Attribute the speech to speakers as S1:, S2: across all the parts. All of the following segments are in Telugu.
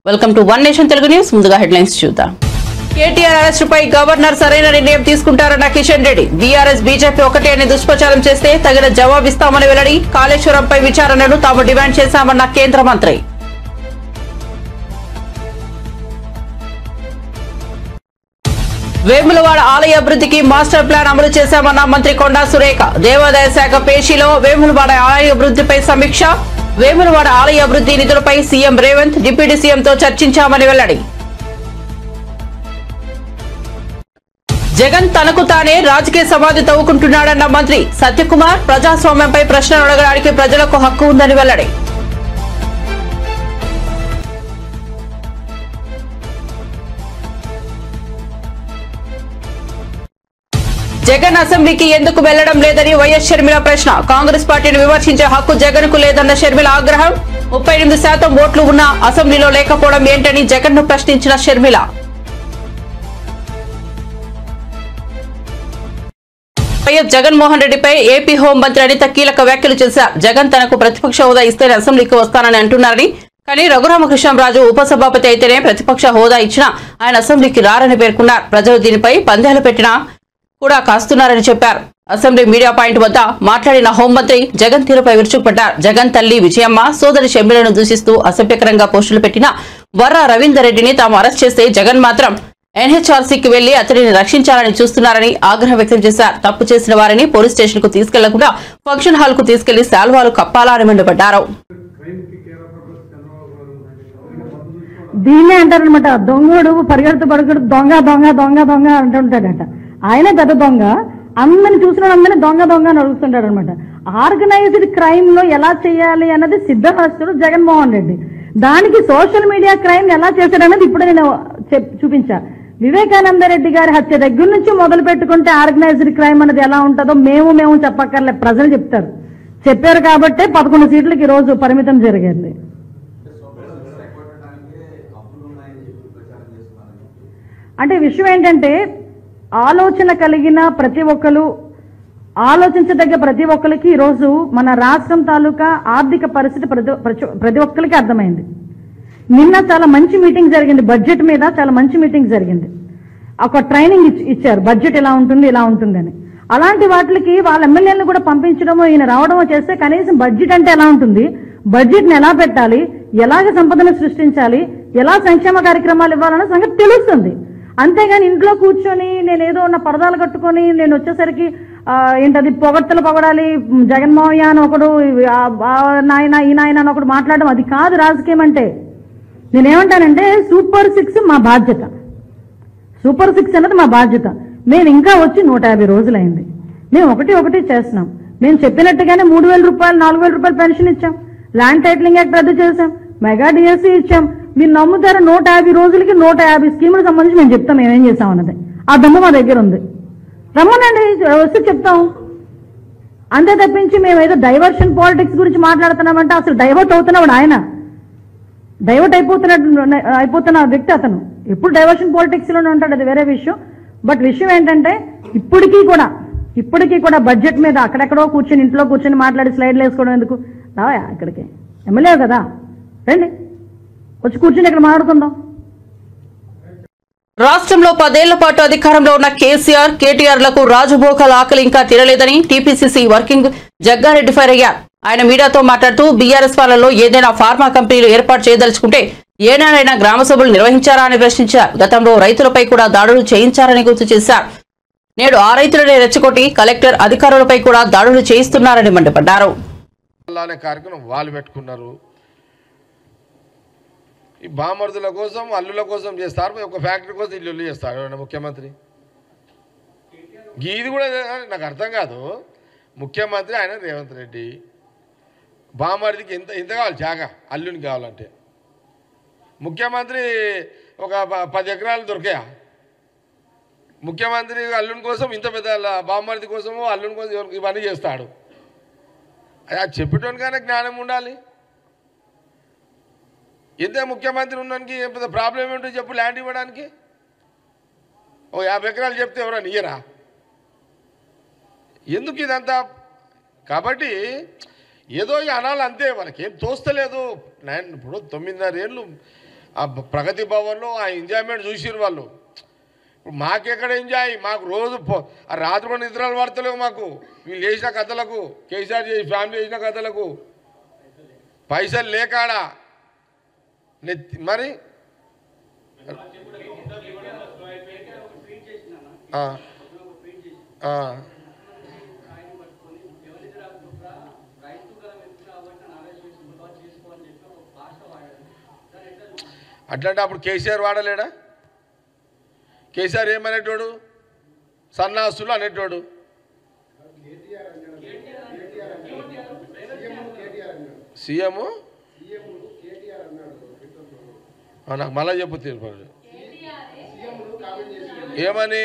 S1: Welcome to one nation Telugu news. ముందుగా హెడ్లైన్స్ చూద్దాం. కేటీఆర్ అరెస్టుపై గవర్నర్ సరైన నిర్ణయం తీసుకుంటారన్న కిషన్ రెడ్డి. బీఆర్ఎస్ బీజేపీ ఒకటే అని దుష్ప్రచారం చేస్తే తగిన జవాబిస్తామని వెల్లడి. కాళేశ్వరంపై విచారణను తాము డిమాండ్ చేశామన్న కేంద్ర మంత్రి. వేములవాడ ఆలయ అభివృద్ధికి మాస్టర్ ప్లాన్ అమలు చేశామన్న మంత్రి కొండా సురేఖ. దేవాదాయ శాఖ పేషీలో వేములవాడ ఆలయ అభివృద్ధిపై సమీక్ష. వేములవాడ ఆలయ అభివృద్ధి నిధులపై సీఎం రేవంత్ డిప్యూటీ సీఎంతో చర్చించామని వెల్లడి. జగన్ తనకు తానే రాజకీయ సమాధి తవ్వుకుంటున్నాడన్న మంత్రి సత్యకుమార్. ప్రజాస్వామ్యంపై ప్రశ్నలు అడగడానికి ప్రజలకు హక్కు ఉందని వెల్లడి. జగన్ అసెంబ్లీకి ఎందుకు వెళ్లడం లేదని వైఎస్ షర్మిల ప్రశ్న. కాంగ్రెస్ పార్టీని విమర్శించే హక్కు జగన్ కు లేదన్న షర్మిల ఆగ్రహం. 38% ఓట్లు ఉన్న అసెంబ్లీలో లేకపోవడం ఏంటని జగన్ ను ప్రశ్నించిన షర్మిల. వైఎస్ జగన్మోహన్ రెడ్డిపై ఏపీ హోంమంత్రి అనిత కీలక వ్యాఖ్యలు చేశారు. జగన్ తనకు ప్రతిపక్ష హోదా ఇస్తేనే అసెంబ్లీకి వస్తానని అంటున్నారని, కానీ రఘురామకృష్ణంరాజు ఉపసభాపతి అయితేనే ప్రతిపక్ష హోదా ఇచ్చినా ఆయన అసెంబ్లీకి రారని పేర్కొన్నారు. ప్రజలు దీనిపై పందేలు పెట్టినా కూడా కాస్తున్నారని చెప్పారు. అసెంబ్లీ మీడియా పాయింట్ వద్ద మాట్లాడిన హోంమంత్రి జగన్ తీరుపై విరుచుకుపడ్డారు. జగన్ తల్లి విజయమ్మ, సోదరి షర్మిలను దూషిస్తూ అసభ్యకరంగా పోస్టులు పెట్టిన వర్ర రవీందర్ రెడ్డిని తాము అరెస్ట్ చేస్తే జగన్ మాత్రం ఎన్హెచ్ఆర్సీకి వెళ్లి అతడిని రక్షించాలని చూస్తున్నారని ఆగ్రహం వ్యక్తం చేశారు. తప్పు చేసిన వారిని పోలీస్ స్టేషన్ కు తీసుకెళ్లకుండా ఫంక్షన్ హాల్ కు తీసుకెళ్లి శాల్వాలు కప్పాలా అని మండిపడ్డారు.
S2: దీన్నే అంటారనమాట, దొంగడు పరిగెడుతూ దొంగ దొంగ దొంగ దొంగ అంటుంటాడట. ఆయనే పెద్ద దొంగ, అందరిని చూసిన అందరినీ దొంగ దొంగ అని అడుగుతుంటాడు అనమాట. ఆర్గనైజ్డ్ క్రైమ్ లో ఎలా చేయాలి అన్నది సిద్ధహస్తుడు జగన్మోహన్ రెడ్డి. దానికి సోషల్ మీడియా క్రైమ్ ఎలా చేశాడన్నది ఇప్పుడు నేను చూపించా. వివేకానంద రెడ్డి గారి హత్య దగ్గర నుంచి మొదలు పెట్టుకుంటే ఆర్గనైజ్డ్ క్రైమ్ అనేది ఎలా ఉంటుందో మేము చెప్పక్కర్లే, ప్రజలు చెప్తారు. చెప్పారు కాబట్టే 11 సీట్లకి ఈ రోజు పరిమితం జరిగింది. అంటే విషయం ఏంటంటే, ఆలోచన కలిగిన ప్రతి ఒక్కరు, ఆలోచించదగ్గ ప్రతి ఒక్కరికి ఈరోజు మన రాష్ట్రం తాలూకా ఆర్థిక పరిస్థితి ప్రతి ఒక్కరికి అర్థమైంది. నిన్న చాలా మంచి మీటింగ్ జరిగింది, బడ్జెట్ మీద చాలా మంచి మీటింగ్ జరిగింది. ఒక ట్రైనింగ్ ఇచ్చారు, బడ్జెట్ ఎలా ఉంటుంది ఇలా ఉంటుందని. అలాంటి వాటికి వాళ్ళ ఎమ్మెల్యేలను కూడా పంపించడమో ఈయన రావడమో చేస్తే కనీసం బడ్జెట్ అంటే ఎలా ఉంటుంది, బడ్జెట్ని ఎలా పెట్టాలి, ఎలాగ సంపదను సృష్టించాలి, ఎలా సంక్షేమ కార్యక్రమాలు ఇవ్వాలన్న సంగతి తెలుస్తుంది. అంతేగాని ఇంట్లో కూర్చొని నేను ఏదో ఉన్న పరదాలు కట్టుకొని నేను వచ్చేసరికి ఏంటది పొగడాలి, జగన్మోహన్ అని ఒకడు, నాయన ఈ నాయన అని ఒకడు మాట్లాడడం అది కాదు రాజకీయం అంటే. నేనేమంటానంటే సూపర్ 6 మా బాధ్యత, సూపర్ 6 అన్నది మా బాధ్యత. మేము ఇంకా వచ్చి 150 రోజులైంది. మేము ఒకటి చేస్తున్నాం. మేము చెప్పినట్టుగానే 3,000 రూపాయలు 4,000 రూపాయలు పెన్షన్ ఇచ్చాం, ల్యాండ్ టైటిలింగ్ యాక్ట్ రద్దు చేశాం, మెగా డిఎస్సీ ఇచ్చాం. మీరు నమ్ముతారు, 150 రోజులకి 150 స్కీములకు సంబంధించి మేము చెప్తాం మేమేం చేస్తాం అన్నది. ఆ దమ్ము మా దగ్గర ఉంది, రమ్మనండి వస్తే చెప్తాం. అంతే తప్పించి మేము ఏదో డైవర్షన్ పాలిటిక్స్ గురించి మాట్లాడుతున్నామంటే అసలు డైవర్ట్ అవుతున్నాడు ఆయన, డైవర్ట్ అయిపోతున్న వ్యక్తి అతను. ఎప్పుడు డైవర్షన్ పాలిటిక్స్ లోనే ఉంటాడు, అది వేరే విషయం. బట్ విషయం ఏంటంటే ఇప్పటికీ కూడా బడ్జెట్ మీద అక్కడెక్కడో కూర్చొని ఇంట్లో కూర్చొని మాట్లాడి స్లైడ్లు వేసుకోవడం ఎందుకు? రావా ఇక్కడికి, ఎమ్మెల్యే కదా, రండి వచ్చి కూర్చొని ఇక్కడ మాట్లాడుకుందాం.
S1: రాష్ట్రంలో 10 ఏళ్ల పాటు అధికారంలో ఉన్న కేసీఆర్, కేటీఆర్లకు రాజభోగాల ఆకలి ఇంకా తీరలేదని టీపీసీసీ వర్కింగ్ జగ్గారెడ్డి ఫైర్ అయ్యారు. ఆయన మీడియాతో మాట్లాడుతూ బీఆర్ఎస్ పాలనలో ఏదైనా ఫార్మా కంపెనీలు ఏర్పాటు చేయదలుచుకుంటే ఏనాడైనా గ్రామ సభలు నిర్వహించారా అని ప్రశ్నించారు. గతంలో రైతులపై కూడా దాడులు చేయించారని గుర్తు చేశారు. నేడు ఆ రైతులనే రెచ్చగొట్టి కలెక్టర్ అధికారులపై కూడా దాడులు చేయిస్తున్నారని మండిపడ్డారు.
S3: ఈ బామర్దుల కోసం అల్లుల కోసం చేస్తారు, ఒక ఫ్యాక్టరీ కోసం ఇల్లు చేస్తారు ముఖ్యమంత్రి. ఇది కూడా నాకు అర్థం కాదు. ముఖ్యమంత్రి ఆయన రేవంత్ రెడ్డి, బామర్దికి ఎంత కావాలి జాగా అల్లుని కావాలంటే? ముఖ్యమంత్రి ఒక 10 ఎకరాలు దొరికాయా? ముఖ్యమంత్రి అల్లుని కోసం ఇంత పెద్ద బామర్ది కోసము అల్లుని కోసం ఇవన్నీ చేస్తాడు. అది చెప్పేటోనికైనా జ్ఞానం ఉండాలి. ఎంత ముఖ్యమంత్రి ఉన్నానికి పెద్ద ప్రాబ్లం ఏంటో చెప్పు, ల్యాండ్ ఇవ్వడానికి. ఓ 50 ఎకరాలు చెప్తే ఎవరైనా ఇయ్యరా? ఎందుకు ఇదంతా? కాబట్టి ఏదో అనాలి అంతే, మనకేం తోస్తలేదు. ఇప్పుడు 9.5 ఏళ్ళు ఆ ప్రగతి భవన్లో ఆ ఎంజాయ్మెంట్ చూసిరు వాళ్ళు. ఇప్పుడు మాకెక్కడ ఎంజాయ్, మాకు రోజు ఆ రాత్రి కూడా నిద్రలు పడతలేవు మాకు. వీళ్ళు చేసిన కథలకు, కేసీఆర్ ఫ్యామిలీ చేసిన కథలకు పైసలు లేకాడా మరి అట్లాంటి అప్పుడు కేసీఆర్ వాడలేడా? కేసీఆర్ ఏమనేటోడు? సన్నాసులు అనేటోడు. సీఎం నాకు మళ్ళా చెప్పు తీర్పు ఏమని?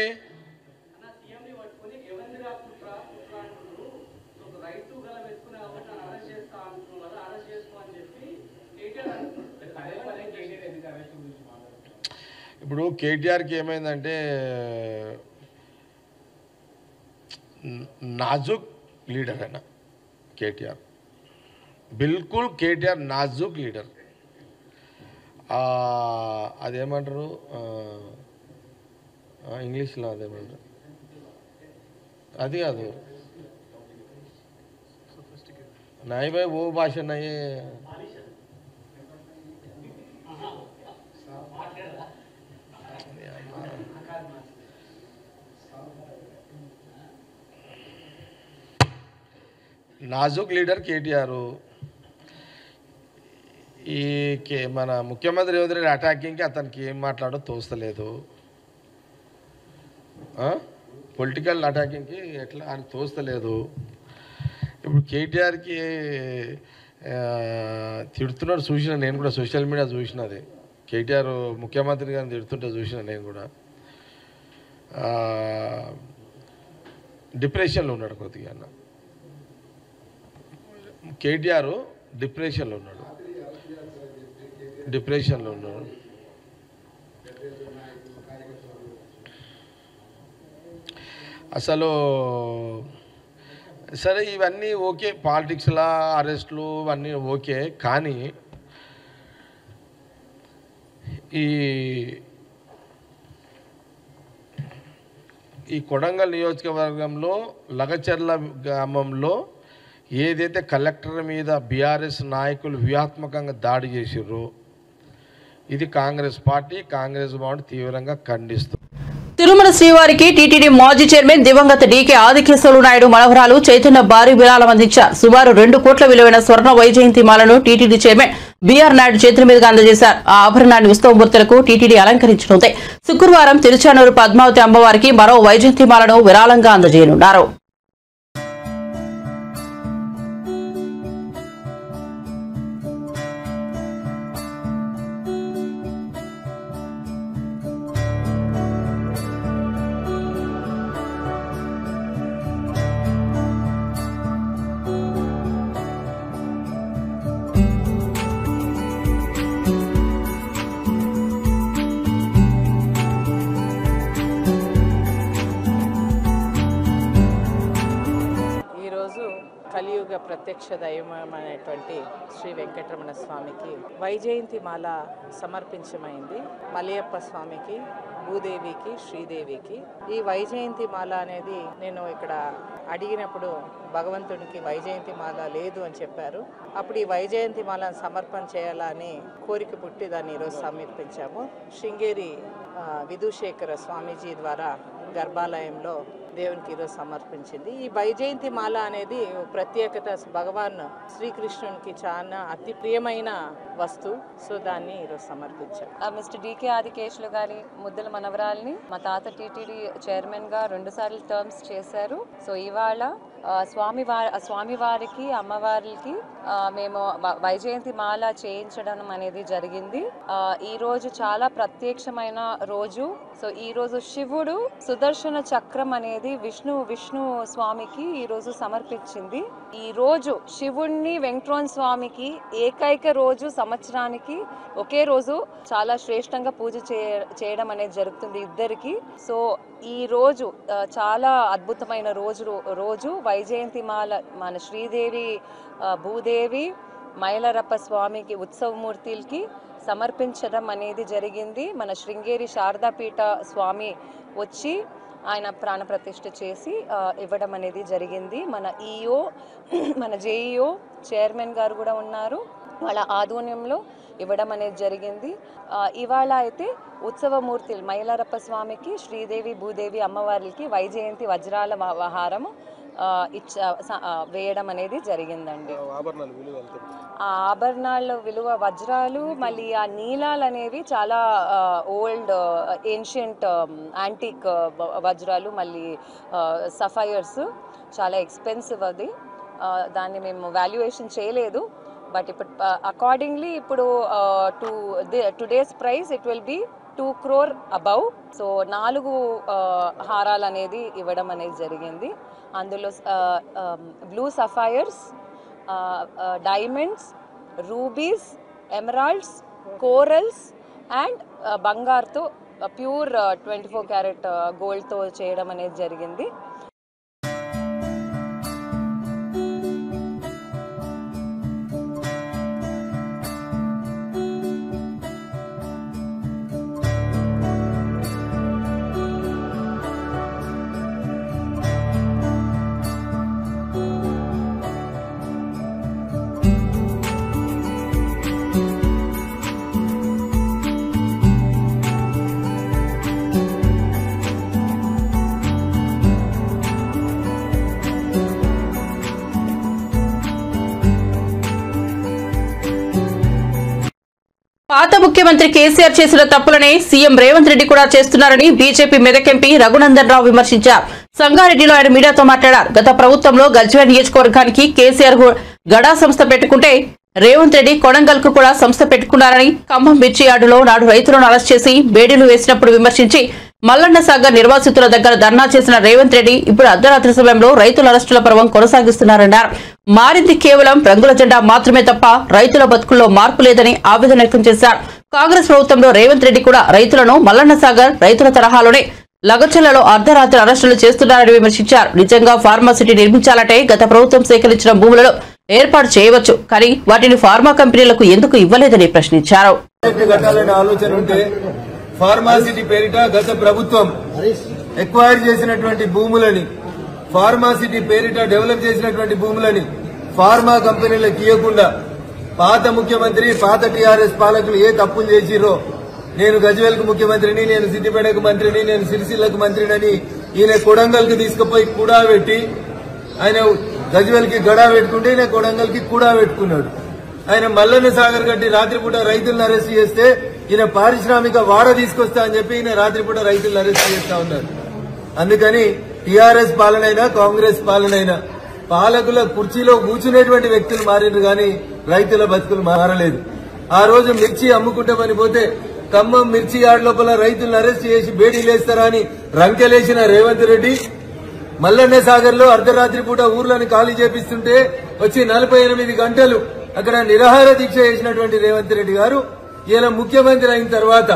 S3: ఇప్పుడు కేటీఆర్కి ఏమైందంటే నాజుక్ లీడర్ అయినా కేటీఆర్, బిల్కుల్ కేటీఆర్ నాజుక్ లీడర్. అదేమంటారు ఇంగ్లీష్లో, అదేమంటారు, అది కాదు నాయి భాయ్ ఓ భాష నయ్యే నాజుక్ లీడర్ కేటీఆర్. ఈ మన ముఖ్యమంత్రి రేవంత్ రెడ్డి అటాకింగ్కి అతనికి ఏం మాట్లాడో తోస్తలేదు. పొలిటికల్ అటాకింగ్కి ఎట్లా అని తోస్తలేదు. ఇప్పుడు కేటీఆర్కి తిడుతున్నాడు చూసిన నేను కూడా, సోషల్ మీడియా చూసినది. కేటీఆర్ ముఖ్యమంత్రి గారిని తిడుతుంటే చూసిన నేను కూడా. డిప్రెషన్లో ఉన్నాడు కొద్దిగా అన్న. కేటీఆర్ డిప్రెషన్లో ఉన్నాడు. అసలు సరే ఇవన్నీ ఓకే, పాలిటిక్స్లా అరెస్టులు ఇవన్నీ ఓకే, కానీ ఈ కొడంగల్ నియోజకవర్గంలో లగచర్ల గ్రామంలో ఏదైతే కలెక్టర్ మీద బీఆర్ఎస్ నాయకులు వ్యూహాత్మకంగా దాడి చేసిర్రో ఇది కాంగ్రెస్ పార్టీ, కాంగ్రెస్ బాండ్ తీవ్రంగా ఖండిస్తుంది.
S1: తిరుమల శ్రీవారికి టీటీడీ మాజీ చైర్మన్ దివంగత డీకే ఆదికేశవులు నాయుడు మనవరాలు చైతన్య భారీ విరాళం అందించారు. సుమారు 2 కోట్ల విలువైన స్వర్ణ వైజయంతి మాలను టీటీడీ చైర్మన్ బీఆర్ నాయుడు చేతుల మీదుగా అందజేశారు. ఆ ఆభరణాన్ని ఉత్సవమూర్తులకు టీటీడీ అలంకరించనుంది. శుక్రవారం తిరుచానూరు పద్మావతి అమ్మవారికి మరో వైజయంతి మాలను విరాళంగా అందజేయనున్నారు.
S4: కలియుగ ప్రత్యక్ష దైవమైనటువంటి శ్రీ వెంకటరమణ స్వామికి వైజయంతి మాల సమర్పించమైంది. మలయప్ప స్వామికి, భూదేవికి, శ్రీదేవికి. ఈ వైజయంతి మాల అనేది నేను ఇక్కడ అడిగినప్పుడు భగవంతుడికి వైజయంతి మాల లేదు అని చెప్పారు. అప్పుడు ఈ వైజయంతి మాలను సమర్పణ చేయాలని కోరిక పుట్టి దాన్ని ఈరోజు సమర్పించాము. శృంగేరి విధుశేఖర స్వామీజీ ద్వారా గర్భాలయంలో దేవునికి ఈరోజు సమర్పించింది. ఈ వైజయంతి మాల అనేది ప్రత్యేకత, భగవాన్ శ్రీకృష్ణునికి చాలా అతి ప్రియమైన వస్తువు. సో దాన్ని ఈరోజు సమర్పించాం.
S5: మిస్టర్ డీకే ఆదికేశులు గారి ముద్దుల మనవరాల్ని మా తాత టీటీడీ చైర్మన్ గా 2 సార్లు టర్మ్స్ చేశారు. సో ఇవాళ స్వామివారికి, అమ్మవారికి మేము వైజయంతి మాల చేయించడం అనేది జరిగింది. ఈ రోజు చాలా ప్రత్యక్షమైన రోజు. సో ఈ రోజు శివుడు సుదర్శన చక్రం అనేది విష్ణు స్వామికి ఈ రోజు సమర్పించింది. ఈ రోజు శివుణ్ణి వెంకటరమణ స్వామికి ఏకైక రోజు, సంవత్సరానికి ఒకే రోజు చాలా శ్రేష్టంగా పూజ చేయడం అనేది జరుగుతుంది ఇద్దరికి. సో ఈ రోజు చాలా అద్భుతమైన రోజు వైజయంతి మాల మన శ్రీదేవి, భూదేవి, మైలరప్ప స్వామికి ఉత్సవమూర్తులకి సమర్పించడం అనేది జరిగింది. మన శృంగేరి శారదాపీఠ స్వామి వచ్చి ఆయన ప్రాణప్రతిష్ఠ చేసి ఇవ్వడం అనేది జరిగింది. మన ఈఓ మన జేఈఓ చైర్మన్ గారు కూడా ఉన్నారు, వాళ్ళ ఆధ్వర్యంలో ఇవ్వడం అనేది జరిగింది. ఇవాళ అయితే ఉత్సవమూర్తి మైలారప్ప స్వామికి శ్రీదేవి భూదేవి అమ్మవారికి వైజయంతి వజ్రాల హారము వేయడం అనేది జరిగిందండి. ఆ ఆభరణాల విలువ వజ్రాలు, మళ్ళీ ఆ నీలాలు అనేవి చాలా ఓల్డ్ ఏన్షియంట్ యాంటిక్ వజ్రాలు, మళ్ళీ సఫైర్స్ చాలా ఎక్స్పెన్సివ్. అది దాన్ని మేము వాల్యుయేషన్ చేయలేదు. బట్ ఇప్పుడు అకార్డింగ్లీ ఇప్పుడు today's price it will be 2 crore above. So 4 హారాలు అనేది ఇవ్వడం అనేది జరిగింది. అందులో blue sapphires, diamonds, rubies, emeralds, corals and బంగారుతో ప్యూర్ 24 క్యారెట్ గోల్డ్తో చేయడం అనేది జరిగింది.
S1: పాత ముఖ్యమంత్రి కేసీఆర్ చేసిన తప్పులనే సీఎం రేవంత్ రెడ్డి కూడా చేస్తున్నారని బీజేపీ మెదక్ ఎంపీ రఘునందన్ రావు విమర్శించారు. సంగారెడ్డిలో ఆయన మీడియాతో మాట్లాడారు. గత ప్రభుత్వంలో గజ్వేల్ నియోజకవర్గానికి కేసీఆర్ గడా సంస్థ పెట్టుకుంటే రేవంత్ రెడ్డి కొడంగల్ కు కూడా సంస్థ పెట్టుకున్నారని, ఖమ్మం మిర్చి యార్డులో నాడు రైతులను అరెస్ట్ చేసి బేడీలు వేసినప్పుడు విమర్శించి మల్లన్న సాగర్ నిర్వాసితుల దగ్గర ధర్నా చేసిన రేవంత్ రెడ్డి ఇప్పుడు అర్ధరాత్రి సమయంలో రైతుల అరెస్టుల పర్వం కొనసాగిస్తున్నారన్నారు. మారింది కేవలం రంగుల జెండా మాత్రమే తప్ప రైతుల బతుకుల్లో మార్పు లేదని ఆవేదన వ్యక్తం చేశారు. కాంగ్రెస్ ప్రభుత్వంలో రేవంత్ రెడ్డి కూడా రైతులను మల్లన్న సాగర్ రైతుల తరహాలోనే లగచర్లలో అర్ధరాత్రి అరెస్టులు చేస్తున్నారని విమర్శించారు. నిజంగా ఫార్మాసిటీ నిర్మించాలంటే గత ప్రభుత్వం సేకరించిన భూములలో ఏర్పాటు చేయవచ్చు, కానీ వాటిని ఫార్మా కంపెనీలకు ఎందుకు ఇవ్వలేదని ప్రశ్నించారు.
S6: ఫార్మాసిటీ పేరిట గత ప్రభుత్వం ఎక్వైర్ చేసినటువంటి భూములని, ఫార్మాసిటీ పేరిట డెవలప్ చేసినటువంటి భూములని ఫార్మా కంపెనీలకు ఇవ్వకుండా పాత ముఖ్యమంత్రి, పాత టీఆర్ఎస్ పాలకులు ఏ తప్పులు చేసిరో, నేను గజ్వేల్ కు ముఖ్యమంత్రిని, నేను సిద్దిపేటకు మంత్రిని, నేను సిరిసిల్లకు మంత్రిని, ఈయన కొడంగల్ కి తీసుకుపోయి కూడా పెట్టి, ఆయన గజ్వేల్ కి గడా పెట్టుకుంటే ఈయన కొడంగల్ కి కూడా పెట్టుకున్నాడు. ఆయన మల్లన్న సాగర్ గట్టి రాత్రిపూట రైతులను అరెస్ట్ చేస్తే ఈయన పారిశ్రామిక వాడ తీసుకొస్తా అని చెప్పి ఈయన రాత్రిపూట రైతులను అరెస్ట్ చేస్తా ఉన్నారు. అందుకని టీఆర్ఎస్ పాలనైనా కాంగ్రెస్ పాలనైనా పాలకుల కుర్చీలో కూర్చునేటువంటి వ్యక్తులు మారిండ్రు గాని రైతుల బతుకులు మారలేదు. ఆ రోజు మిర్చి అమ్ముకుంటామని పోతే ఖమ్మం మిర్చి యార్డ్ లోపల రైతులను అరెస్ట్ చేసి బేడీలేస్తారా అని రంకెలేసిన రేవంత్ రెడ్డి మల్లన్న సాగర్ లో అర్ధరాత్రి పూట ఊర్లను ఖాళీ చేపిస్తుంటే వచ్చి 48 గంటలు అక్కడ నిరాహార దీక్ష చేసినటువంటి రేవంత్ రెడ్డి గారు ఈయన ముఖ్యమంత్రి అయిన తర్వాత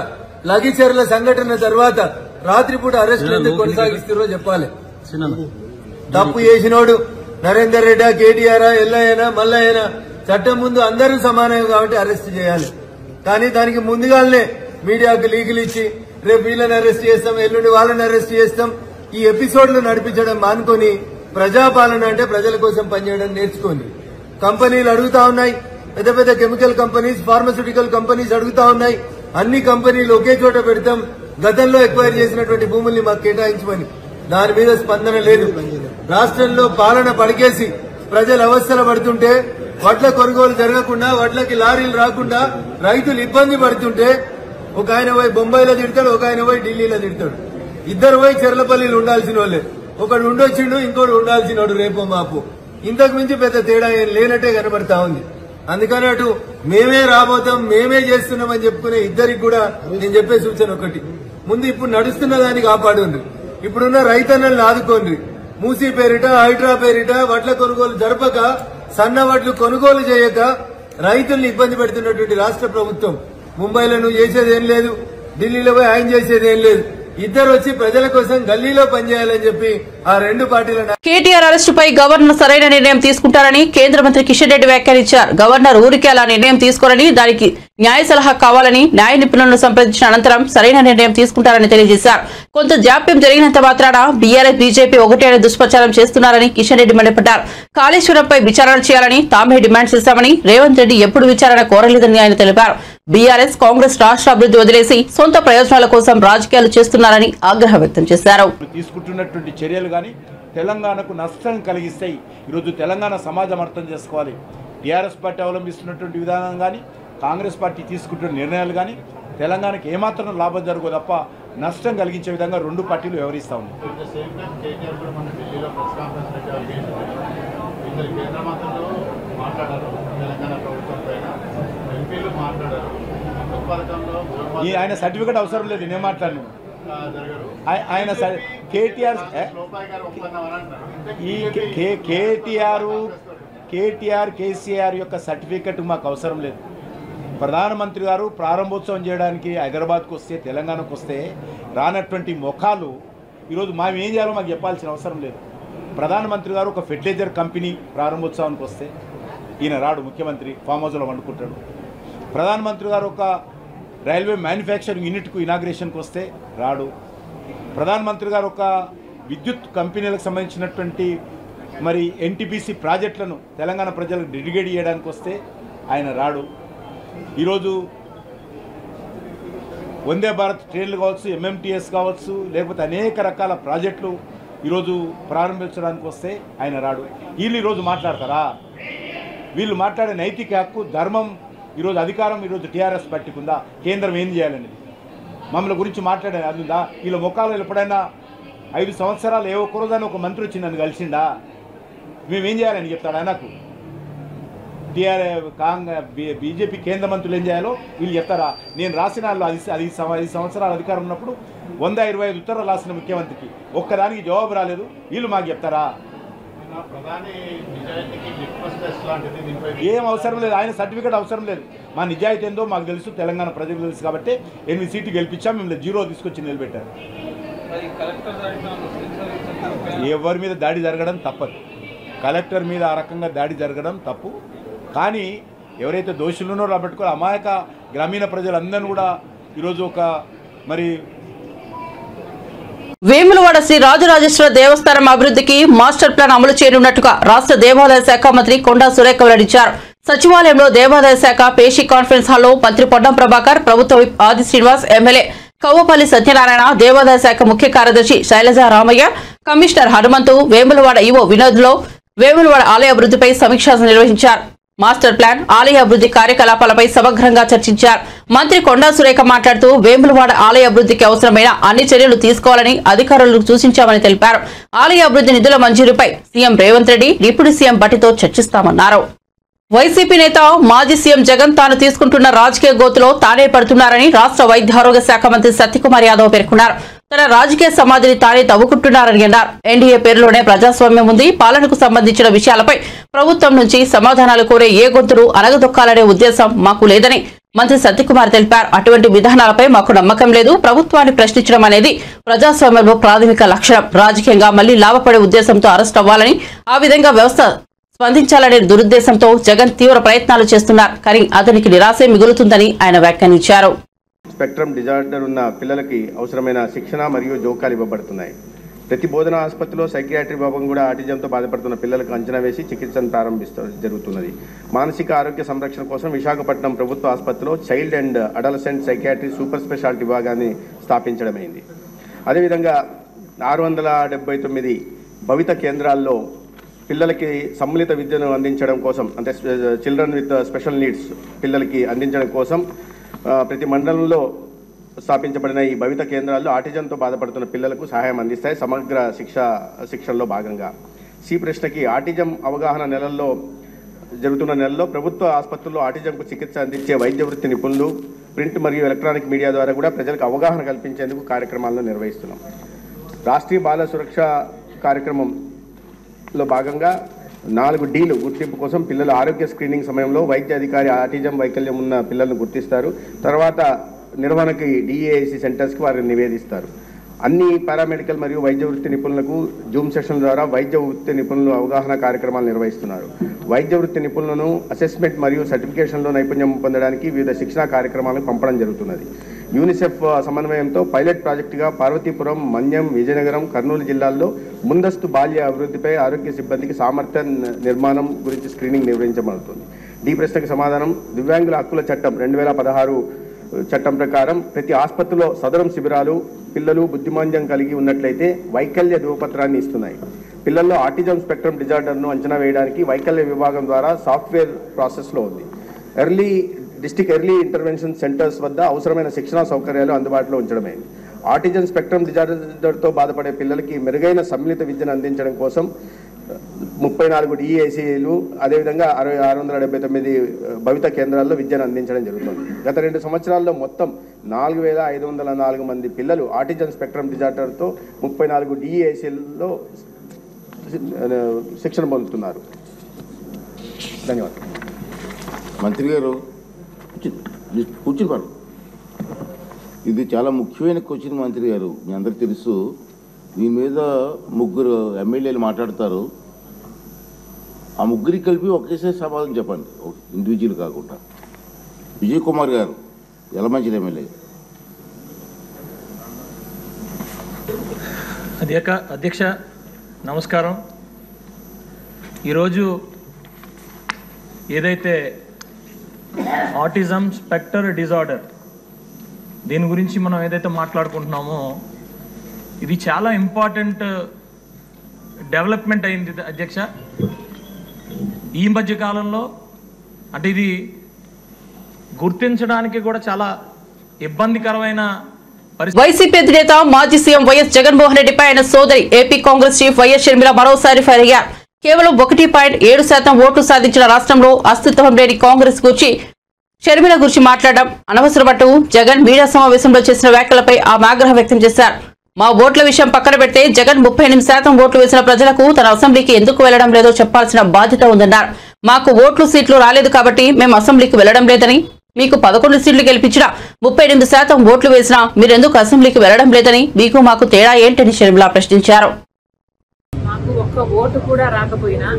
S6: లగిచెర్ల సంఘటన తర్వాత రాత్రిపూట అరెస్టులు ఎందుకు కొనసాగిస్తారో చెప్పాలి. తప్పు చేసినోడు నరేందర్ రెడ్డి, కేటీఆర్, ఎల్లయ్యనా, మల్లయ్యనా చట్టం ముందు అందరూ సమానం కాబట్టి అరెస్ట్ చేయాలి. కానీ దానికి ముందుగానే మీడియాకు లీకులు ఇచ్చి రేపు వీళ్ళని అరెస్ట్ చేస్తాం, ఎల్లుండి వాళ్ళని అరెస్ట్ చేస్తాం, ఈ ఎపిసోడ్లు నడిపించడం మానుకొని ప్రజాపాలన అంటే ప్రజల కోసం పనిచేయడం నేర్చుకోండి. కంపెనీలు అడుగుతా ఉన్నాయి, పెద్ద పెద్ద కెమికల్ కంపెనీస్, ఫార్మాస్యూటికల్ కంపెనీస్ అడుగుతా ఉన్నాయి, అన్ని కంపెనీలు ఒకే చోట పెడతాం, గతంలో ఎక్వైర్ చేసినటువంటి భూముల్ని మాకు కేటాయించమని. దాని మీద స్పందన లేదు. రాష్ట్రంలో పాలన పడికేసి ప్రజలు అవస్థలు పడుతుంటే, వడ్ల కొనుగోలు జరగకుండా, వడ్లకి లారీలు రాకుండా రైతులు ఇబ్బంది పడుతుంటే ఒక ఆయన పోయి బొంబాయిలో తిడతాడు, ఒక ఆయన పోయి ఢిల్లీలో తిడతాడు. ఇద్దరు పోయి చెర్లపల్లిలో ఉండాల్సిన వాళ్ళే, ఒకడు ఉండొచ్చిండు, ఇంకోటి ఉండాల్సినోడు రేపో మాపు. ఇంతకు మించి పెద్ద తేడా ఏం లేనట్టే కనబడతా ఉంది. అందుకని అటు మేమే రాబోతాం, మేమే చేస్తున్నామని చెప్పుకునే ఇద్దరికి కూడా నేను చెప్పే సూచన ఒకటి, ముందు ఇప్పుడు నడుస్తున్న దాన్ని కాపాడుండ్రి, ఇప్పుడున్న రైతన్నల్ని ఆదుకోండి. మూసీ పేరిట, హైడ్రా పేరిట వడ్ల కొనుగోలు జరపక, సన్న వడ్లు కొనుగోలు చేయక రైతుల్ని ఇబ్బంది పెడుతున్నటువంటి రాష్ట్ర ప్రభుత్వం ముంబైలో నువ్వు చేసేదేం లేదు, ఢిల్లీలో పోయి ఆయన చేసేదేం లేదు. ఇద్దరు వచ్చి ప్రజల కోసం గల్లీలో పనిచేయాలని చెప్పి ఆ రెండు పార్టీల
S1: కేటీఆర్ అరెస్టుపై గవర్నర్ సరైన నిర్ణయం తీసుకుంటారని కేంద్ర మంత్రి కిషన్ రెడ్డి వ్యాఖ్యానించారు. గవర్నర్ ఊరికే అలా నిర్ణయం తీసుకోరని, దానికి న్యాయ సలహా కావాలని న్యాయ నిపుణులను సంప్రదించిన అనంతరం సరైన నిర్ణయం తీసుకుంటారని తెలియజేశారు. కొంత జాప్యం జరిగినంత మాత్రాన బీఆర్ఎస్ బీజేపీ ఒకటే అనే దుష్ప్రచారం చేస్తున్నారని కిషన్ రెడ్డి మండిపడ్డారు. కాళేశ్వరంపై విచారణ చేయాలని తామే డిమాండ్ చేశామని, రేవంత్ రెడ్డి ఎప్పుడు విచారణ కోరలేదని ఆయన తెలిపారు. బీఆర్ఎస్ కాంగ్రెస్ రాష్ట్ర అభివృద్ధి వదిలేసి సొంత ప్రయోజనాల కోసం రాజకీయాలు చేస్తున్నారని ఆగ్రహం వ్యక్తం చేశారు.
S7: తీసుకుంటున్నటువంటి చర్యలు కానీ తెలంగాణకు నష్టం కలిగిస్తాయి. ఈరోజు తెలంగాణ సమాజం అర్థం చేసుకోవాలి. టీఆర్ఎస్ పార్టీ అవలంబిస్తున్నటువంటి విధానం కానీ కాంగ్రెస్ పార్టీ తీసుకుంటున్న నిర్ణయాలు కానీ తెలంగాణకు ఏమాత్రం లాభం జరగదు తప్ప నష్టం కలిగించే విధంగా రెండు పార్టీలు వ్యవహరిస్తూ ఉన్నాయి. ఆయన సర్టిఫికేట్ అవసరం లేదు, నేను మాట్లాడను. ఆయన కేటీఆర్ కేసీఆర్ యొక్క సర్టిఫికెట్ మాకు అవసరం లేదు. ప్రధానమంత్రి గారు ప్రారంభోత్సవం చేయడానికి హైదరాబాద్కు వస్తే, తెలంగాణకు వస్తే రానటువంటి ముఖాలు ఈరోజు మేము ఏం చేయాలో మాకు చెప్పాల్సిన అవసరం లేదు. ప్రధానమంత్రి గారు ఒక ఫెర్టిలైజర్ కంపెనీ ప్రారంభోత్సవానికి వస్తే ఈయన రాడు, ముఖ్యమంత్రి ఫామ్ హౌస్లో వండుకుంటాడు. ప్రధానమంత్రి గారు ఒక రైల్వే మ్యానుఫ్యాక్చరింగ్ యూనిట్కు ఇనాగ్రేషన్కి వస్తే రాడు. ప్రధానమంత్రి గారు ఒక విద్యుత్ కంపెనీలకు సంబంధించినటువంటి మరి ఎన్టీపీసీ ప్రాజెక్టులను తెలంగాణ ప్రజలకు డెడికేట్ చేయడానికి వస్తే ఆయన రాడు. ఈరోజు వందే భారత్ ట్రైన్లు కావచ్చు, ఎంఎంటీఎస్ కావచ్చు, లేకపోతే అనేక రకాల ప్రాజెక్టులు ఈరోజు ప్రారంభించడానికి వస్తే ఆయన రాడు. వీళ్ళు ఈరోజు మాట్లాడతారా? వీళ్ళు మాట్లాడే నైతిక హక్కు, ధర్మం, ఈరోజు అధికారం ఈరోజు టీఆర్ఎస్ పార్టీకి ఉందా? కేంద్రం ఏం చేయాలనేది మమ్మల్ని గురించి మాట్లాడే అది ఉందా? వీళ్ళ ముఖాలు ఎప్పుడైనా 5 సంవత్సరాలు ఏ ఒక్కరోజైనా ఒక మంత్రి వచ్చి నన్ను కలిసిండా? మేమేం చేయాలని చెప్తాడు ఆయనకు? బీజేపీ కేంద్ర మంత్రులు ఏం చేయాలో వీళ్ళు చెప్తారా? నేను రాసిన వాళ్ళు 5 సంవత్సరాల అధికారం ఉన్నప్పుడు 125 ఉత్తరాలు రాసిన ముఖ్యమంత్రికి ఒక్కదానికి జవాబు రాలేదు. వీళ్ళు మాకు చెప్తారా? ఏం అవసరం లేదు, ఆయన సర్టిఫికేట్ అవసరం లేదు. మా నిజాయితీ ఏందో మాకు తెలుసు, తెలంగాణ ప్రజలకు తెలుసు. కాబట్టి 8 సీట్లు గెలిపించాం, మిమ్మల్ని 0 తీసుకొచ్చి నిలబెట్టారు. ఎవరి మీద దాడి జరగడం తప్పదు, కలెక్టర్ మీద ఆ రకంగా దాడి జరగడం తప్పు. కానీ ఎవరైతే దోషులు ఉన్నారో రాబట్టుకో అమాయక గ్రామీణ ప్రజలందరినీ కూడా ఈరోజు ఒక మరి
S1: వేములవాడ శ్రీ రాజరాజేశ్వర దేవస్థానం అభివృద్ధికి మాస్టర్ ప్లాన్ అమలు చేయనున్నట్టుగా రాష్ట్ర దేవాదాయ శాఖ మంత్రి కొండా సురేఖ వెల్లడించారు. సచివాలయంలో దేవాదాయ శాఖ పేషీ కాన్ఫరెన్స్ హాల్లో మంత్రి పొన్నం ప్రభాకర్, ప్రభుత్వ విప్ ఆది శ్రీనివాస్, ఎమ్మెల్యే కవ్వపల్లి సత్యనారాయణ, దేవాదాయ శాఖ ముఖ్య కార్యదర్శి శైలజ రామయ్య, కమిషనర్ హనుమంతు, వేములవాడ ఈవో వినోద్లో వేములవాడ ఆలయ అభివృద్ధిపై సమీక్ష నిర్వహించారు. మాస్టర్ ప్లాన్, ఆలయ అభివృద్ధి కార్యకలాపాలపై సమగ్రంగా చర్చించారు. మంత్రి కొండా సురేఖ మాట్లాడుతూ వేములవాడ ఆలయ అభివృద్ధికి అవసరమైన అన్ని చర్యలు తీసుకోవాలని అధికారులకు సూచించామని తెలిపారు. ఆలయ అభివృద్ధి నిధుల మంజూరుపై CM Revanth Reddy deputy CM భట్టితో చర్చిస్తామన్నారు. వైసీపీ నేత మాజీ సీఎం జగన్ తాను తీసుకుంటున్న రాజకీయ గోతులో తానే పడుతున్నారని రాష్ట్ర వైద్య ఆరోగ్య శాఖ మంత్రి సత్యకుమార్ యాదవ్ పేర్కొన్నారు. తన రాజకీయ సమాధిని తానే తవ్వుకుంటున్నారని అన్నారు. ఎన్డీఏ పేరులోనే ప్రజాస్వామ్యం ఉంది. పాలనకు సంబంధించిన విషయాలపై ప్రభుత్వం నుంచి సమాధానాలు కోరే ఏ గొంతును అనగదొక్కాలనే ఉద్దేశం మాకు లేదని మంత్రి సత్యకుమార్ తెలిపారు. అటువంటి విధానాలపై మాకు నమ్మకం లేదు. ప్రభుత్వాన్ని ప్రశ్నించడం అనేది ప్రజాస్వామ్యంలో ప్రాథమిక లక్షణం. రాజకీయంగా మళ్లీ లాభపడే ఉద్దేశంతో అరెస్ట్ అవ్వాలని, ఆ విధంగా వ్యవస్థ స్పందించాలనే దురుద్దేశంతో జగన్ తీవ్ర ప్రయత్నాలు చేస్తున్నారు. కానీ అతనికి నిరాశే మిగులుతుందని ఆయన వ్యాఖ్యానించారు.
S8: స్పెక్ట్రమ్ డిజార్డర్ ఉన్న పిల్లలకి అవసరమైన శిక్షణ మరియు జోకాలు ఇవ్వబడుతున్నాయి. ప్రతి బోధనా ఆసుపత్రిలో సైకియాట్రీ విభాగం కూడా ఆటిజంతో బాధపడుతున్న పిల్లలకు అంచనా వేసి చికిత్సను జరుగుతున్నది. మానసిక ఆరోగ్య సంరక్షణ కోసం విశాఖపట్నం ప్రభుత్వ ఆసుపత్రిలో child and adolescent psychiatry super speciality విభాగాన్ని స్థాపించడమైంది. అదేవిధంగా 679 భవిత కేంద్రాల్లో పిల్లలకి సమ్మిళిత విద్యను అందించడం కోసం, అంటే చిల్డ్రన్ విత్ స్పెషల్ నీడ్స్ పిల్లలకి అందించడం కోసం ప్రతి మండలంలో స్థాపించబడిన ఈ భవిత కేంద్రాల్లో ఆటిజంతో బాధపడుతున్న పిల్లలకు సహాయం అందిస్తాయి. సమగ్ర శిక్షణలో భాగంగా సి ప్రశ్నకి ఆటిజం అవగాహన జరుగుతున్న నెలలో ప్రభుత్వ ఆసుపత్రుల్లో ఆటిజంకు చికిత్స అందించే వైద్య వృత్తి నిపుణులు, ప్రింట్ మరియు ఎలక్ట్రానిక్ మీడియా ద్వారా కూడా ప్రజలకు అవగాహన కల్పించేందుకు కార్యక్రమాలను నిర్వహిస్తున్నాం. రాష్ట్రీయ బాల సురక్ష కార్యక్రమంలో భాగంగా 4 Dలు గుర్తింపు కోసం పిల్లల ఆరోగ్య స్క్రీనింగ్ సమయంలో వైద్య అధికారి ఆటిజం వైకల్యం ఉన్న పిల్లలను గుర్తిస్తారు. తర్వాత నిర్వహణకి DAIC సెంటర్స్కి వారిని నివేదిస్తారు. అన్ని పారామెడికల్ మరియు వైద్య వృత్తి నిపుణులకు జూమ్ సెషన్ ద్వారా వైద్య వృత్తి నిపుణులు అవగాహన కార్యక్రమాలు నిర్వహిస్తున్నారు. వైద్య వృత్తి నిపుణులను అసెస్మెంట్ మరియు సర్టిఫికేషన్లో నైపుణ్యం పొందడానికి వివిధ శిక్షణా కార్యక్రమాలకు పంపడం జరుగుతున్నది. యూనిసెఫ్ సమన్వయంతో పైలట్ ప్రాజెక్టుగా పార్వతీపురం, మన్యం, విజయనగరం, కర్నూలు జిల్లాల్లో ముందస్తు బాల్య అభివృద్ధిపై ఆరోగ్య సిబ్బందికి సామర్థ్య నిర్మాణం గురించి స్క్రీనింగ్ నిర్వహించబడుతుంది. ఈ ప్రశ్నకు సమాధానం, దివ్యాంగుల హక్కుల చట్టం 2016 చట్టం ప్రకారం ప్రతి ఆసుపత్రిలో సదరం శిబిరాలు పిల్లలు బుద్ధిమాంద్యం కలిగి ఉన్నట్లయితే వైకల్య ధృవపత్రాన్ని ఇస్తున్నాయి. పిల్లల్లో ఆటిజం స్పెక్ట్రమ్ డిజార్డర్ను అంచనా వేయడానికి వైకల్య విభాగం ద్వారా సాఫ్ట్వేర్ ప్రాసెస్లో ఉంది. డిస్ట్రిక్ట్ ఎర్లీ ఇంటర్వెన్షన్ సెంటర్స్ వద్ద అవసరమైన శిక్షణా సౌకర్యాలు అందుబాటులో ఉంచడమైంది. ఆటిజం స్పెక్ట్రమ్ డిజార్డర్తో బాధపడే పిల్లలకి మెరుగైన సమ్మిళిత విద్యను అందించడం కోసం 34 DEACలు అదేవిధంగా 679 భవిత కేంద్రాల్లో విద్యను అందించడం జరుగుతుంది. గత 2 సంవత్సరాల్లో మొత్తం 4504 మంది పిల్లలు ఆటిజం స్పెక్ట్రమ్ డిజార్డర్తో 34 DEACల్లో శిక్షణ పొందుతున్నారు. ధన్యవాదాలు.
S9: మంత్రి గారు కూర్చుని ఇది చాలా ముఖ్యమైన క్వశ్చన్ మంత్రి గారు. మీ అందరికి తెలుసు, దీని మీద 3 ఎమ్మెల్యేలు మాట్లాడతారు. ఆ 3 కలిపి ఒకేసారి సమాధానం చెప్పండి, ఇండివిజువల్ కాకుండా. విజయ్ కుమార్ గారు, యలమంచిలి ఎమ్మెల్యే.
S10: అధ్యక్ష నమస్కారం. ఈరోజు ఏదైతే ఆటిజం స్పెక్టర్ డిజార్డర్ దీని గురించి మనం ఏదైతే మాట్లాడుకుంటున్నామో ఇది చాలా ఇంపార్టెంట్ డెవలప్మెంట్ అయింది అధ్యక్ష ఈ మధ్య కాలంలో. అంటే ఇది గుర్తించడానికి కూడా చాలా ఇబ్బందికరమైన
S1: వైసీపీ అధినేత మాజీ సీఎం వైఎస్ జగన్మోహన్ రెడ్డిపై ఆయన సోదరి AP Congress chief YS Sharmila మరోసారి ఫైర్ అయ్యారు. కేవలం 1.7% ఓట్లు సాధించిన రాష్ట్రంలో అస్తిత్వం లేని కాంగ్రెస్ గురించి షర్మిల గురించి మాట్లాడడం అనవసరమంటూ జగన్ మీడియా సమావేశంలో చేసిన వ్యాఖ్యలపై ఆమె ఆగ్రహం వ్యక్తం చేశారు. మా ఓట్ల విషయం పక్కన పెడితే జగన్ 38% ఓట్లు వేసిన ప్రజలకు తన అసెంబ్లీకి ఎందుకు వెళ్లడం లేదో చెప్పాల్సిన బాధ్యత ఉందన్నారు. మాకు ఓట్లు సీట్లు రాలేదు కాబట్టి మేము అసెంబ్లీకి వెళ్లడం లేదని, మీకు 11 సీట్లు గెలిపించినా 38% ఓట్లు వేసినా మీరెందుకు అసెంబ్లీకి వెళ్లడం లేదని, మీకు మాకు తేడా ఏంటని షర్మిల ప్రశ్నించారు.
S11: మాకు ఒక్క ఓటు కూడా రాకపోయినా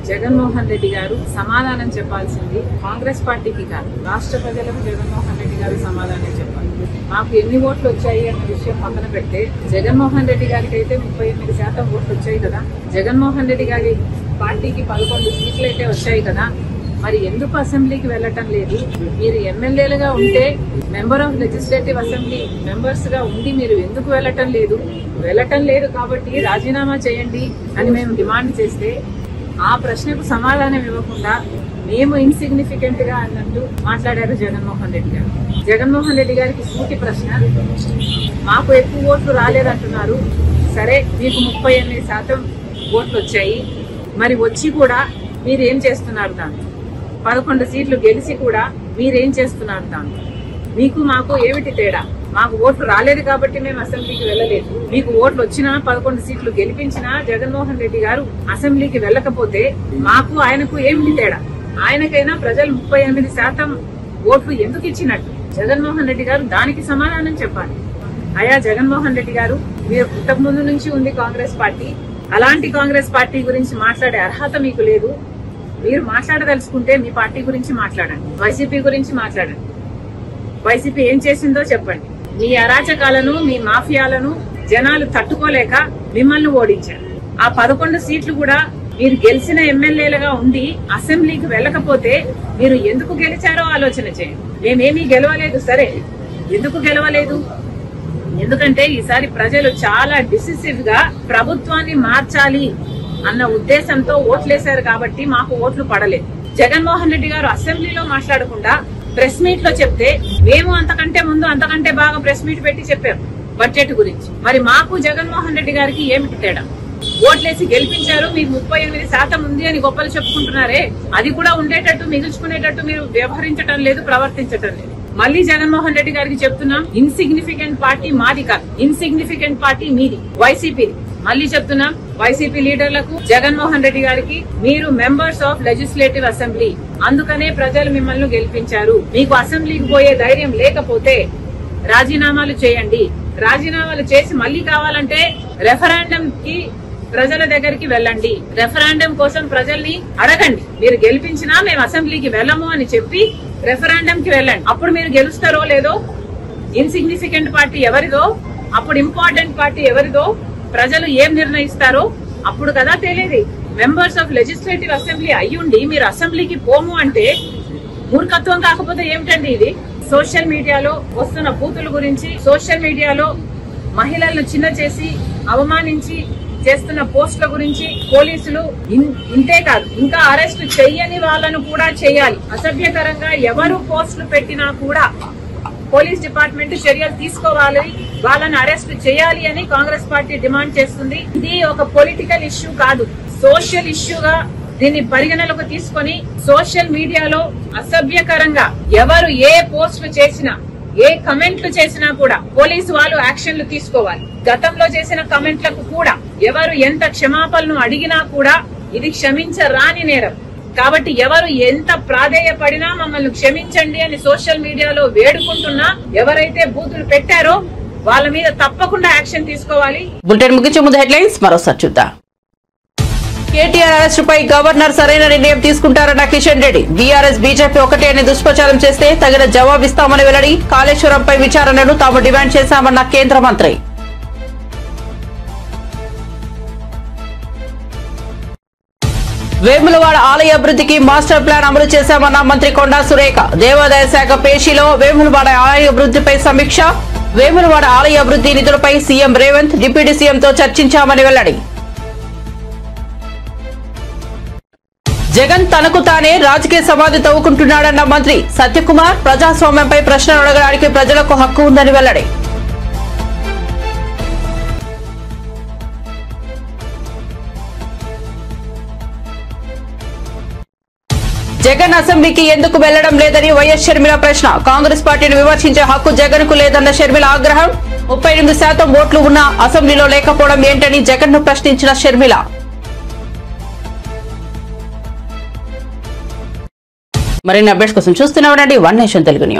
S11: జగన్మోహన్ రెడ్డి గారు సమాధానం చెప్పాల్సింది కాంగ్రెస్ పార్టీకి కాదు, రాష్ట్ర ప్రజలకు జగన్మోహన్ రెడ్డి గారు సమాధానం చెప్పాలి. మాకు ఎన్ని ఓట్లు వచ్చాయి అన్న విషయం పక్కన పెడితే జగన్మోహన్ రెడ్డి గారికి అయితే 38% ఓట్లు వచ్చాయి కదా, జగన్మోహన్ రెడ్డి గారి పార్టీకి 11 సీట్లు అయితే వచ్చాయి కదా, మరి ఎందుకు అసెంబ్లీకి వెళ్ళటం లేదు? మీరు ఎమ్మెల్యేలుగా ఉంటే member of legislative assembly members గా ఉండి మీరు ఎందుకు వెళ్ళటం లేదు? వెళ్ళటం లేదు కాబట్టి రాజీనామా చేయండి అని మేము డిమాండ్ చేస్తే ఆ ప్రశ్నకు సమాధానం ఇవ్వకుండా మేము ఇన్సిగ్నిఫికెంట్ గా అన్నట్టు మాట్లాడారు జగన్మోహన్ రెడ్డి గారు. జగన్మోహన్ రెడ్డి గారికి సూటి ప్రశ్న, మాకు ఎక్కువ ఓట్లు రాలేదంటున్నారు, సరే మీకు 38% ఓట్లు వచ్చాయి, మరి వచ్చి కూడా మీరేం చేస్తున్నారు? దాన్ని 11 సీట్లు గెలిచి కూడా మీరేం చేస్తున్నారు? దాన్ని మీకు మాకు ఏమిటి తేడా? మాకు ఓట్లు రాలేదు కాబట్టి మేము అసెంబ్లీకి వెళ్ళలేదు, మీకు ఓట్లు వచ్చినా 11 సీట్లు గెలిపించినా జగన్మోహన్ రెడ్డి గారు అసెంబ్లీకి వెళ్ళకపోతే మాకు ఆయనకు ఏమిటి తేడా? ఆయనకైనా ప్రజలు 38% ఓట్లు ఎందుకు ఇచ్చినట్టు? జగన్మోహన్ రెడ్డి గారు దానికి సమాధానం చెప్పాలి. అయా జగన్మోహన్ రెడ్డి గారు, మీరు ఇంతకు ముందు నుంచి ఉంది కాంగ్రెస్ పార్టీ, అలాంటి కాంగ్రెస్ పార్టీ గురించి మాట్లాడే అర్హత మీకు లేదు. మీరు మాట్లాడదలుచుకుంటే మీ పార్టీ గురించి మాట్లాడండి, వైసీపీ గురించి మాట్లాడండి. వైసీపీ ఏం చేసిందో చెప్పండి. మీ అరాచకాలను, మీ మాఫియాలను జనాలు తట్టుకోలేక మిమ్మల్ని ఓడించారు. ఆ 11 సీట్లు కూడా మీరు గెలిచిన ఎమ్మెల్యేలుగా ఉండి అసెంబ్లీకి వెళ్ళకపోతే మీరు ఎందుకు గెలిచారో ఆలోచన చేయండి. మేమేమీ గెలవలేదు, సరే ఎందుకు గెలవలేదు? ఎందుకంటే ఈసారి ప్రజలు చాలా డిసిసివ్ గా ప్రభుత్వాన్ని మార్చాలి అన్న ఉద్దేశంతో ఓట్లేశారు కాబట్టి మాకు ఓట్లు పడలేదు. జగన్మోహన్ రెడ్డి గారు అసెంబ్లీలో మాట్లాడకుండా ప్రెస్ మీట్ లో చెప్తే మేము అంతకంటే ముందు అంతకంటే బాగా ప్రెస్ మీట్ పెట్టి చెప్పారు బడ్జెట్ గురించి. మరి మాకు జగన్మోహన్ రెడ్డి గారికి ఏమిటి తేడా? ఓట్లేసి గెలిపించారు, మీకు 38% ఉంది అని గొప్పలు చెప్పుకుంటున్నారే, అది కూడా ఉండేటట్టు మిగుల్చుకునేటట్టు మీరు వ్యవహరించడం లేదు, ప్రవర్తించటం లేదు. మళ్ళీ జగన్మోహన్ రెడ్డి గారికి చెప్తున్నాం, ఇన్సిగ్నిఫికెంట్ పార్టీ మాది కాదు, ఇన్సిగ్నిఫికెంట్ పార్టీ మీది, వైసీపీది. మళ్ళీ చెప్తున్నాం వైసీపీ లీడర్లకు, జగన్మోహన్ రెడ్డి గారికి, మీరు మెంబర్స్ ఆఫ్ లెజిస్లేటివ్ అసెంబ్లీ, అందుకనే ప్రజలు మిమ్మల్ని గెలిపించారు. మీకు అసెంబ్లీకి పోయే ధైర్యం లేకపోతే రాజీనామాలు చేయండి. రాజీనామాలు చేసి మళ్ళీ కావాలంటే రెఫరెండం కి ప్రజల దగ్గరికి వెళ్ళండి. రెఫరెండం కోసం ప్రజల్ని అడగండి. మీరు గెలిపించినా మేము అసెంబ్లీకి వెళ్ళము అని చెప్పి రెఫరెండం కి వెళ్ళండి. అప్పుడు మీరు గెలుస్తారో లేదో, ఇన్సిగ్నిఫికెంట్ పార్టీ ఎవరిదో, అప్పుడు ఇంపార్టెంట్ పార్టీ ఎవరిదో, ప్రజలు ఏం నిర్ణయిస్తారో అప్పుడు కదా తెలియదు. మెంబర్స్ ఆఫ్ లెజిస్లేటివ్ అసెంబ్లీ అయ్యుండి మీరు అసెంబ్లీకి పోము అంటే మూర్ఖత్వం కాకపోతే ఏమిటండి ఇది? సోషల్ మీడియాలో వస్తున్న బూతుల గురించి, సోషల్ మీడియాలో మహిళలను చిన్న చేసి అవమానించి చేస్తున్న పోస్టుల గురించి పోలీసులు ఇంతే కాదు ఇంకా అరెస్ట్ చెయ్యని వాళ్ళను కూడా చేయాలి. అసభ్యకరంగా ఎవరు పోస్టులు పెట్టినా కూడా పోలీస్ డిపార్ట్మెంట్ చర్యలు తీసుకోవాలి, వాళ్ళని అరెస్ట్ చేయాలి అని కాంగ్రెస్ పార్టీ డిమాండ్ చేస్తుంది. ఇది ఒక పొలిటికల్ ఇష్యూ కాదు, సోషల్ ఇష్యూగా దీన్ని పరిగణలోకి తీసుకొని సోషల్ మీడియాలో అసభ్యకరంగా ఎవరు ఏ పోస్టులు చేసినా, ఏ కమెంట్లు చేసినా కూడా పోలీసు వాళ్ళు యాక్షన్లు తీసుకోవాలి. గతంలో చేసిన కమెంట్లకు కూడా ఎవరు ఎంత క్షమాపణలు అడిగినా కూడా ఇది క్షమించరాని నేరం. కాబట్టి ఎవరు ఎంత ప్రాధేయపడినా మమ్మల్ని క్షమించండి అని సోషల్ మీడియాలో వేడుకుంటున్నా ఎవరైతే బూతులు పెట్టారో వాళ్ళ మీద తప్పకుండా యాక్షన్ తీసుకోవాలి.
S1: బులెటిన్ ముగించే ముందు హెడ్లైన్స్ మరోసారి చూద్దాం. కేటీఆర్ అరెస్టుపై గవర్నర్ సరైన నిర్ణయం తీసుకుంటారన్న కిషన్ రెడ్డి. బీఆర్ఎస్ బీజేపీ ఒకటే అని దుష్ప్రచారం చేస్తే తగిన జవాబిస్తామని వెల్లడి. కాళేశ్వరంపై విచారణను తాము డిమాండ్ చేశామన్న కేంద్ర మంత్రి. వేములవాడ ఆలయ అభివృద్ధికి మాస్టర్ ప్లాన్ అమలు చేశామన్న మంత్రి కొండా సురేఖ. దేవాదాయ శాఖ పేషీలో వేములవాడ ఆలయ అభివృద్ధిపై సమీక్ష. వేములవాడ ఆలయ అభివృద్ధి నిధులపై సీఎం రేవంత్ డిప్యూటీ సీఎంతో చర్చించామని వెల్లడి. జగన్ తనకు తానే రాజకీయ సమాధి తవ్వుకుంటున్నాడన్న మంత్రి సత్యకుమార్. ప్రజాస్వామ్యంపై ప్రశ్నలు అడగడానికి ప్రజలకు హక్కు ఉందని వెల్లడి. జగన్ అసెంబ్లీకి ఎందుకు వెళ్లడం లేదని వైఎస్ షర్మిల ప్రశ్న. కాంగ్రెస్ పార్టీని విమర్శించే హక్కు జగన్ కు లేదన్న షర్మిల ఆగ్రహం. 38% ఓట్లు ఉన్న అసెంబ్లీలో లేకపోవడం ఏంటని జగన్ ను ప్రశ్నించిన షర్మిల. మరిన్ని అప్డేట్స్ కోసం చూస్తూనే ఉండండి వన్ నేషన్ తెలుగు న్యూస్.